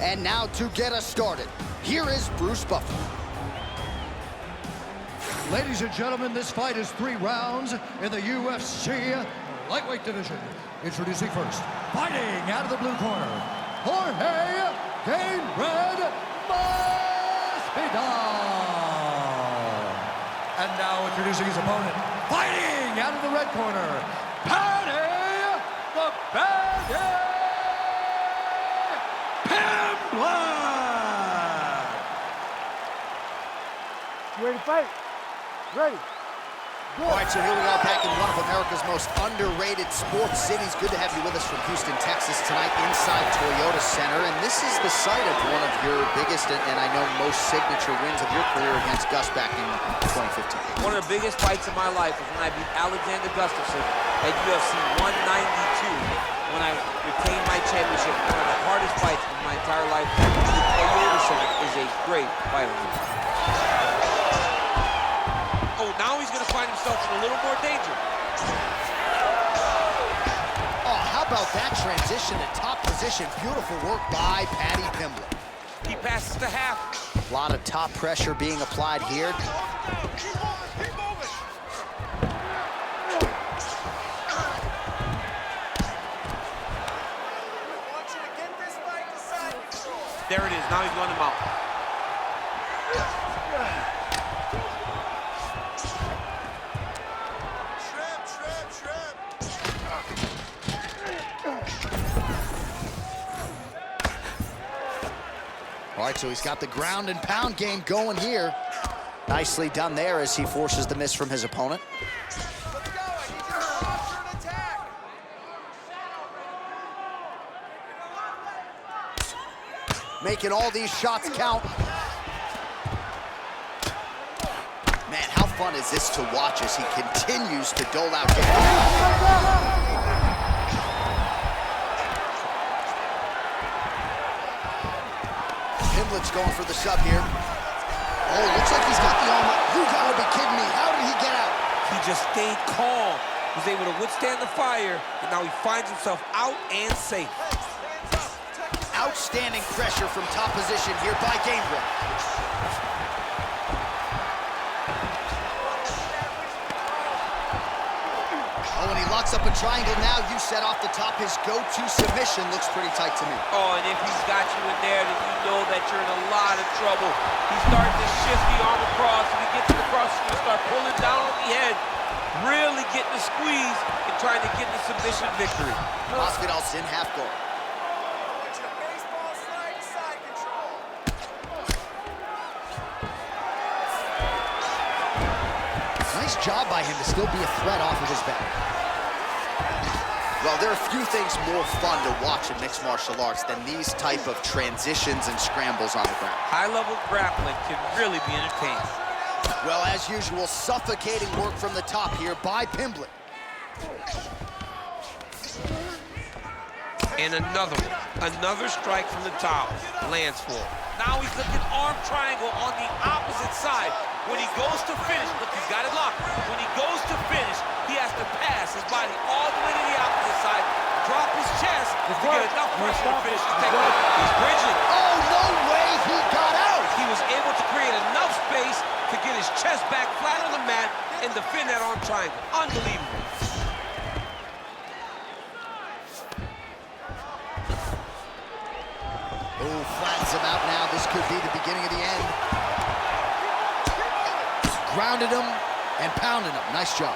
And now to get us started, here is Bruce Buffer. Ladies and gentlemen, this fight is 3 rounds in the UFC lightweight division. Introducing first, fighting out of the blue corner, Jorge Game Red Masvidal. And now introducing his opponent, fighting out of the red corner, Paddy the Paddy Pimblett. You ready to fight? Ready. All right, so here we are back in one of America's most underrated sports cities. Good to have you with us from Houston, Texas tonight inside Toyota Center. And this is the site of one of your biggest and I know most signature wins of your career against Gus back in 2015. One of the biggest fights of my life was when I beat Alexander Gustafsson at UFC 192 when I retained my championship. One of the hardest fights of my entire life. The Toyota Center is a great fighter. Oh, now he's going to find himself in a little more danger. Oh, how about that transition to top position? Beautiful work by Paddy Pimblett. He passes to half. A lot of top pressure being applied here. There it is. Now he's going to mount. All right, so he's got the ground and pound game going here. Nicely done there as he forces the miss from his opponent. Let's go. I need you to posture an attack. Making all these shots count. Man, how fun is this to watch as he continues to dole out damage. Pimblett's going for the sub here. Oh, looks like he's got the arm. You gotta be kidding me. How did he get out? He just stayed calm. Was able to withstand the fire, and now he finds himself out and safe. Outstanding pressure from top position here by Game Red. Oh, and he locks up a triangle now. You set off the top. His go-to submission looks pretty tight to me. Oh, and if he's got you in there, then you know that you're in a lot of trouble. He's starting to shift the arm across. If he gets it across, he's going to start pulling down on the head, really getting the squeeze and trying to get the submission victory. Masvidal's in half guard. Nice job by him to still be a threat off of his back. Well, there are few things more fun to watch in mixed martial arts than these type of transitions and scrambles on the ground. High-level grappling can really be entertaining. Well, as usual, suffocating work from the top here by Pimblett. And another one. Another strike from the top. Lands for him. Now he's looking arm triangle on the opposite side. When he goes to finish, look, he's got it locked. When he goes to finish, he has to pass his body all the way to the opposite side, drop his chest to get enough pressure to finish the takedown. He's bridging. Oh, no way he got out! He was able to create enough space to get his chest back flat on the mat and defend that arm triangle. Unbelievable. Oh, flattens him out now. This could be the beginning of the end. Grounded him and pounded him. Nice job.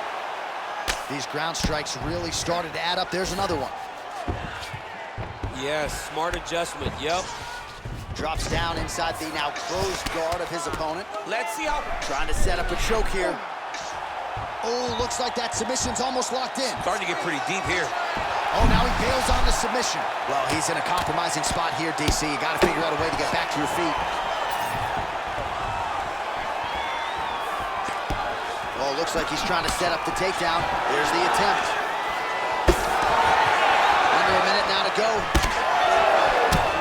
These ground strikes really started to add up. There's another one. Yes, smart adjustment, yep. Drops down inside the now closed guard of his opponent. Let's see how... Trying to set up a choke here. Oh, looks like that submission's almost locked in. Starting to get pretty deep here. Oh, now he bails on the submission. Well, he's in a compromising spot here, DC. You got to figure out a way to get back to your feet. Oh, looks like he's trying to set up the takedown. There's the attempt. Under a minute now to go.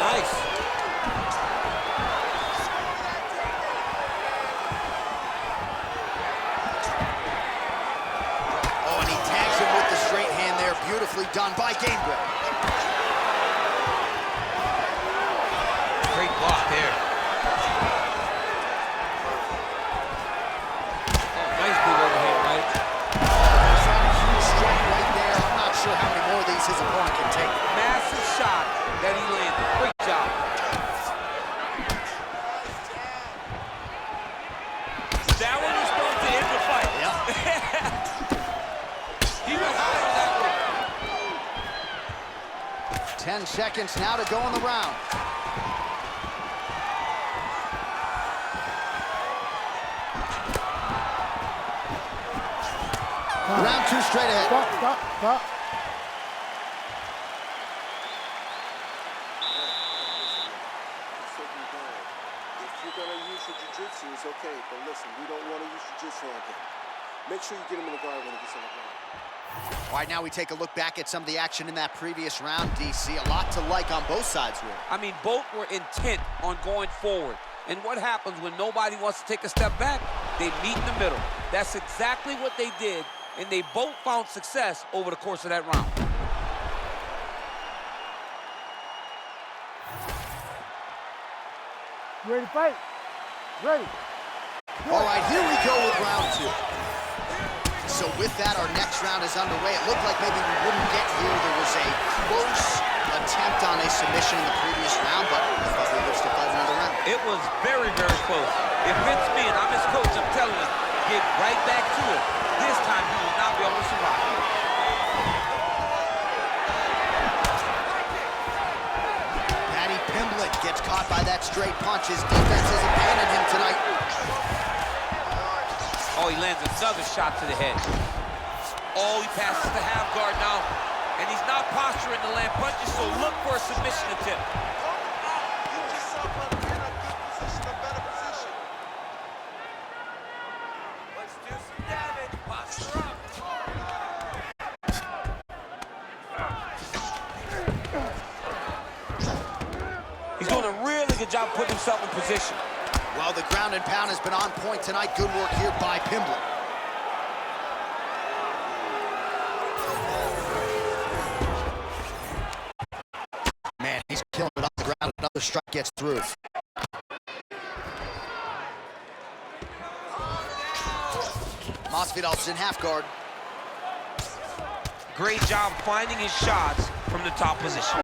Nice. Oh, and he tags him with the straight hand there. Beautifully done by Game Red. 10 seconds now to go in the round. Round 2 straight ahead. Stop. If you're going to use your jiu-jitsu, it's okay. But listen, we don't want to use jiu-jitsu on him. Make sure you get him in the guard when he gets on the ground. All right, now we take a look back at some of the action in that previous round, DC. A lot to like on both sides here. I mean, both were intent on going forward. And what happens when nobody wants to take a step back? They meet in the middle. That's exactly what they did, and they both found success over the course of that round. You ready to fight? Ready. All right, here we go with round 2. So with that, our next round is underway. It looked like maybe we wouldn't get here. There was a close attempt on a submission in the previous round, but I thought we would still fight another round. It was very, very close. If it's me and I'm his coach, I'm telling him, get right back to it. This time he will not be able to survive. Paddy Pimblett gets caught by that straight punch. His defense is abandoning him tonight. Oh, he lands another shot to the head. Oh, he passes the half guard now. And he's not posturing to land punches, so look for a submission attempt. Get yourself up in a good position, a better position. Let's do some damage. Posture up. He's doing a really good job putting himself in position. Well, the ground and pound has been on point tonight. Good work here by Pimblett. Man, he's killing it off the ground. Another strike gets through. Masvidal's in half guard. Great job finding his shots from the top position.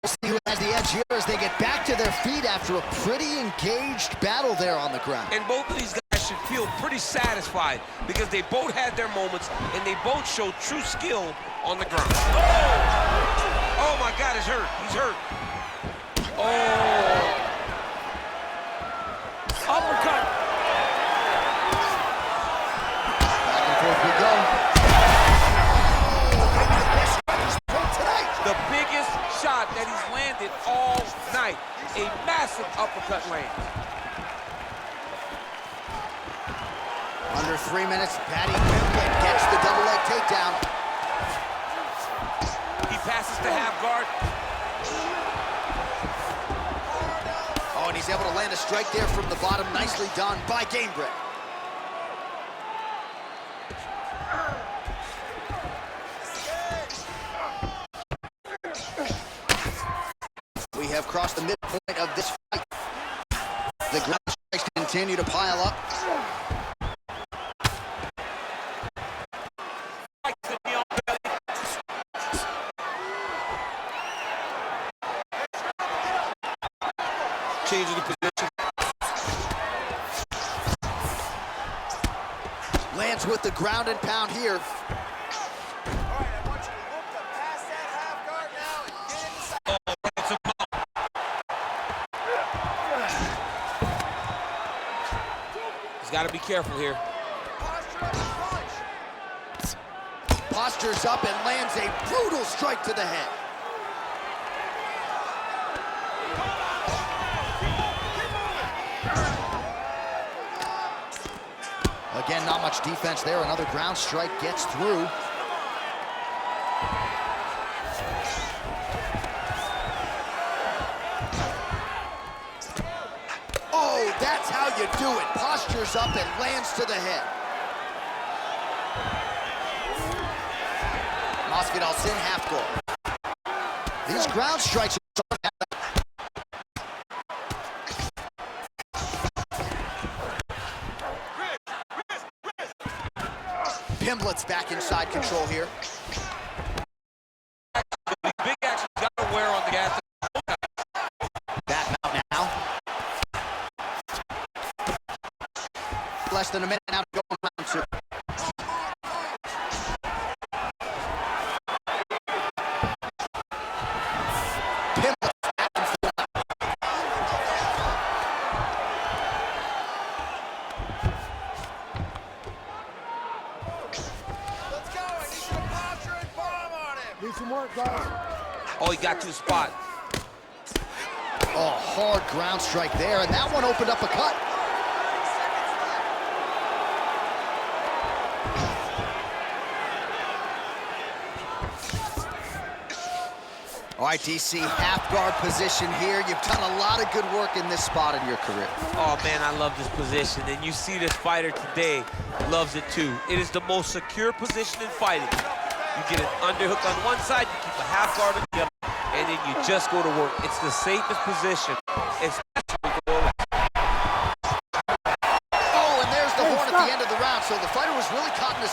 We'll see who has the edge here as they get back to their feet after a pretty engaged battle there on the ground. And both of these guys should feel pretty satisfied because they both had their moments and they both showed true skill on the ground. Oh my God, he's hurt. He's hurt. Oh. Uppercut. Back and forth we go. The biggest shot that he's landed all night. A massive uppercut lands. Under 3 minutes, Paddy Pimblett gets the double leg takedown. He passes to half guard. Oh, and he's able to land a strike there from the bottom. Nicely done by Gamebred. We have crossed the midpoint of this fight. The ground strikes continue to pile up. Changing the position. Lands with the ground and pound here. All right, I want you to look to pass that half guard now and get inside. He's got to be careful here. Posture up and punch. Postures up and lands a brutal strike to the head. Again, not much defense there. Another ground strike gets through. Oh, that's how you do it. Postures up and lands to the head. Masvidal's in half guard. These ground strikes are Pimblett's back inside control here. Big action got to wear on the gas. Back out now. Less than a minute now to go in round 2. got to the spot. Oh, hard ground strike there, and that one opened up a cut. All right, DC, half guard position here. You've done a lot of good work in this spot in your career. Oh, man, I love this position. And you see this fighter today loves it, too. It is the most secure position in fighting. You get an underhook on one side, you keep a half guard on the other, and then you just go to work. It's the safest position, especially for Oh, and there's the horn at the end of the round. So the fighter was really caught in this.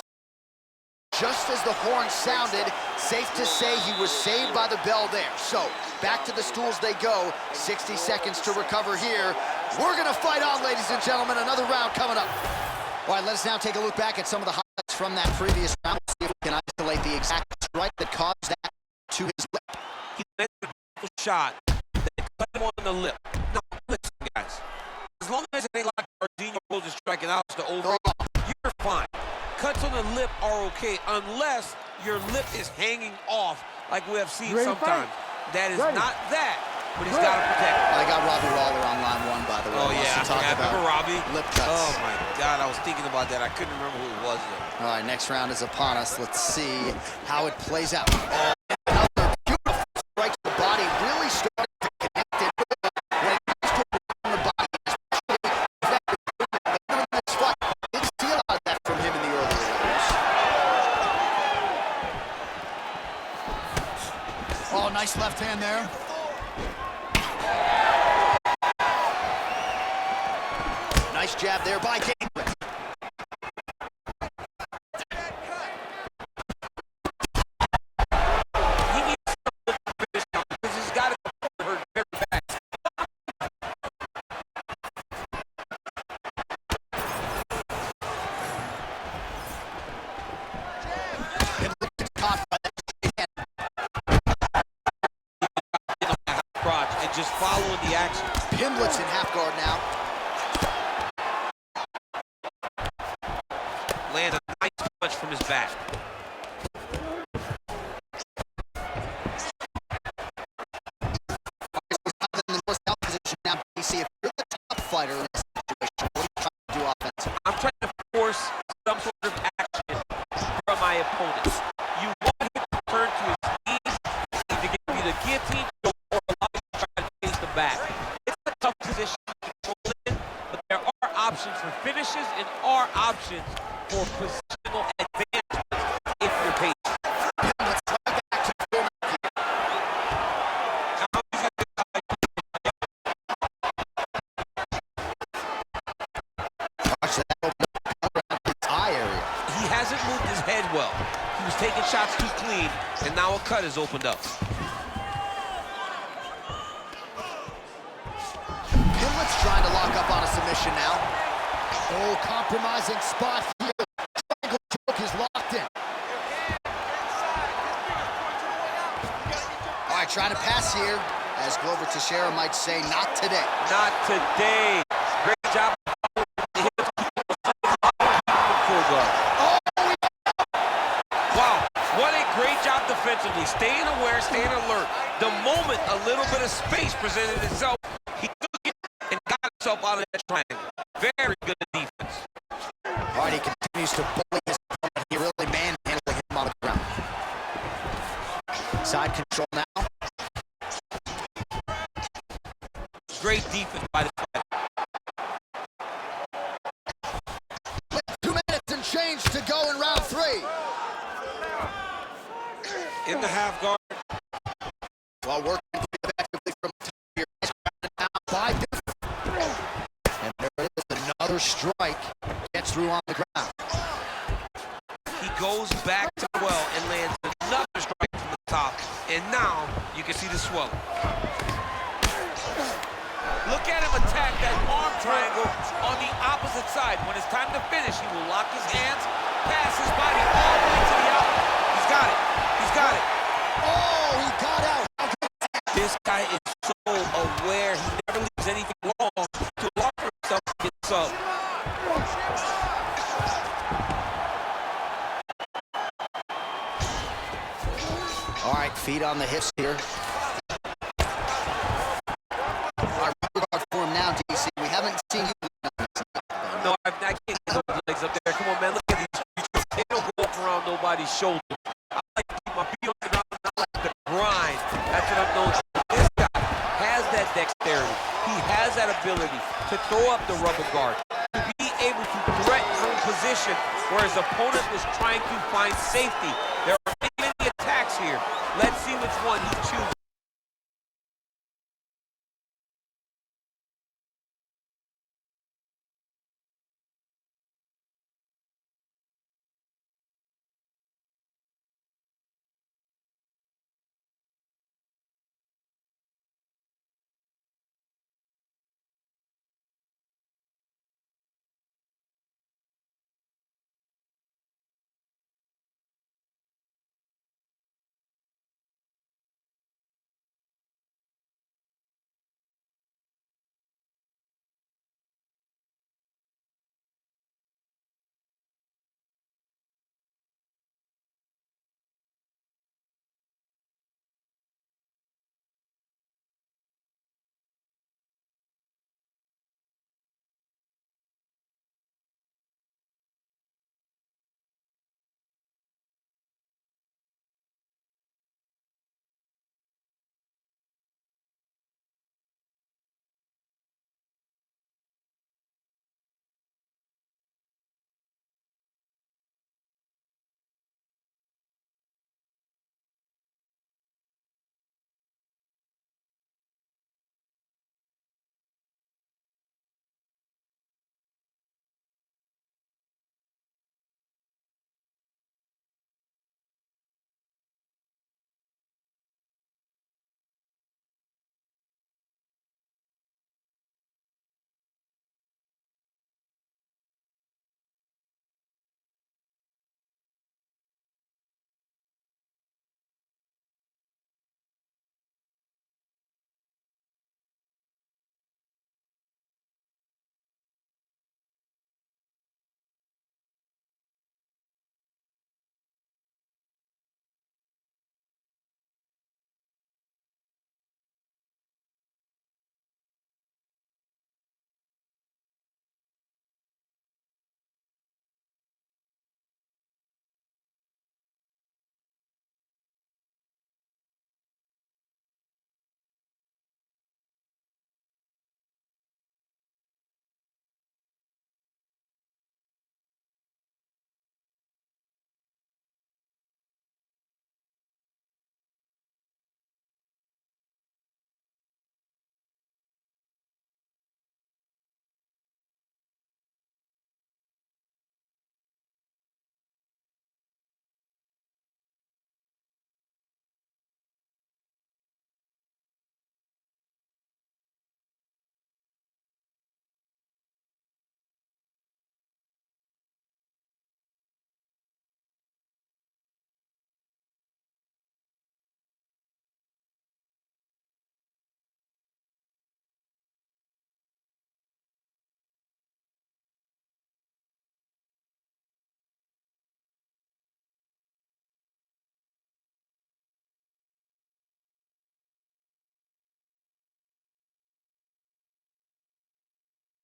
Just as the horn sounded, safe to say he was saved by the bell there. So, back to the stools they go. 60 seconds to recover here. We're gonna fight on, ladies and gentlemen. Another round coming up. All right, let us now take a look back at some of the highlights from that previous round. See if we can isolate the exact strike that caused that to his lip. he went for a shot that cut him on the lip. Now, listen, guys. As long as it ain't like Argenio just striking out to over, you're fine. Cuts on the lip are okay unless your lip is hanging off like we have seen sometimes. That is not that, but he's got to protect it. I got Robbie Lawler on line one, by the way. Oh, yeah. I remember Robbie. Lip cuts. Oh, my God. I was thinking about that. I couldn't remember who it was, though. All right, next round is upon us. Let's see how it plays out. Oh, another beautiful strike to the body. Really started to connect it when it comes to the body. Especially this fight. Didn't see a lot of that from him in the early rounds. Oh, nice left hand there. Nice jab there by Gateway. He needs to finish now because he's got to hurt very bad. Crotch and just following the action. Pimblett's in half guard now. Land a nice punch from his back. In the more south position now, DC, if you're the top fighter in this situation, what are you trying to do offensively? I'm trying to force some sort of action from my opponents. You want him to turn to his knees, to give you the guillotine, or allow him to try to face the back. It's a tough position to control in, but there are options for finishes and are options for positional advancements if you're patient. Pimblett's right back to the former gear. Watch that open up around his eye area. He hasn't moved his head well. He was taking shots too clean, and now a cut has opened up. Pimblett's trying to lock up on a submission now. Oh, compromising spot here. Triangle choke is locked in. All right, trying to pass here. As Glover Teixeira might say, not today. Not today. Great job. Wow, what a great job defensively. Staying aware, staying alert. The moment a little bit of space presented itself, he took it and got himself out of that triangle. Very good defense. All right, he continues to bully his opponent. He really manhandling him on the ground. Side control now. Great defense by the fighter. 2 minutes and change to go in round 3. In the half guard. While working pretty effectively from the top here. Now by Pimblet. And there it is, another strike. Gets through on the ground. He goes back to the well and lands another strike from the top. And now you can see the swelling. Look at him attack that arm triangle on the opposite side. When it's time to finish, he will lock his hands, pass his body all the way to the out. He's got it. He's got it. Oh, he got out. This guy is so aware. He never leaves anything wrong to allow for himself to get sub. All right, feet on the hips here. that ability to throw up the rubber guard, to be able to threaten from position where his opponent was trying to find safety. There are many attacks here. Let's see which one he chooses.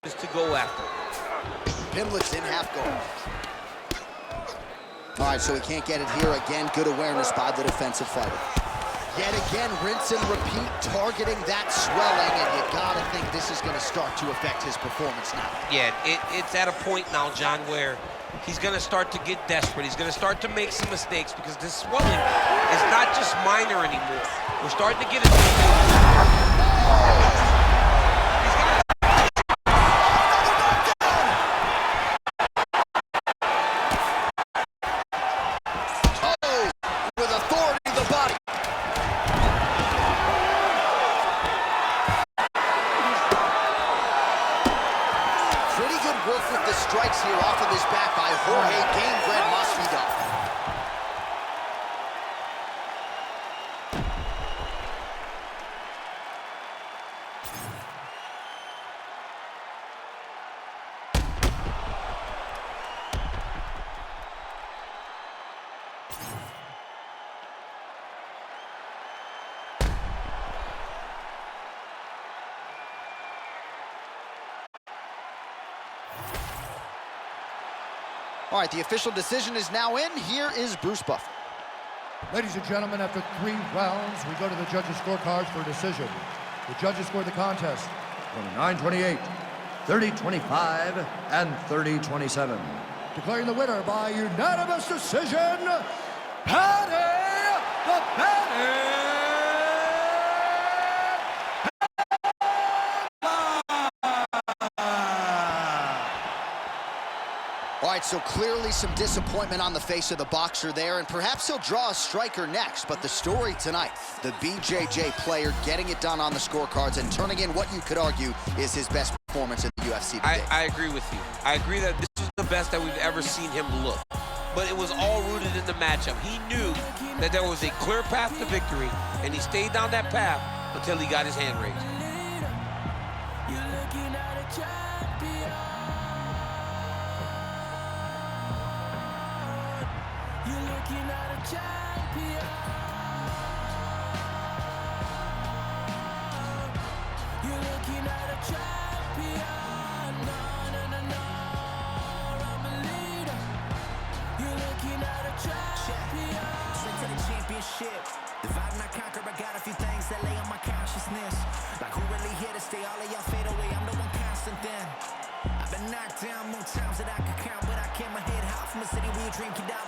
To go after. Pimblett's in half guard. All right, so he can't get it here. Again, good awareness by the defensive fighter. Yet again, rinse and repeat, targeting that swelling, and you gotta think this is gonna start to affect his performance now. Yeah, it's at a point now, John, where he's gonna start to get desperate. He's gonna start to make some mistakes because this swelling is not just minor anymore. We're starting to get it. Strikes here off of his back by Jorge Masvidal. All right, the official decision is now in. Here is Bruce Buffer. Ladies and gentlemen, after 3 rounds, we go to the judges' scorecards for a decision. The judges scored the contest 29-28, 30-25, and 30-27. Declaring the winner by unanimous decision, Paddy the Paddy! All right, so clearly some disappointment on the face of the boxer there, and perhaps he'll draw a striker next. But the story tonight, the BJJ player getting it done on the scorecards and turning in what you could argue is his best performance in the UFC today. I agree with you. I agree that this is the best that we've ever seen him look. But it was all rooted in the matchup. He knew that there was a clear path to victory, and he stayed down that path until he got his hand raised. Divide and I conquer, I got a few things that lay on my consciousness. Like who really here to stay? All of y'all fade away, I'm the one constant then. I've been knocked down more times than I could count, but I kept my head high from a city where you dream can die.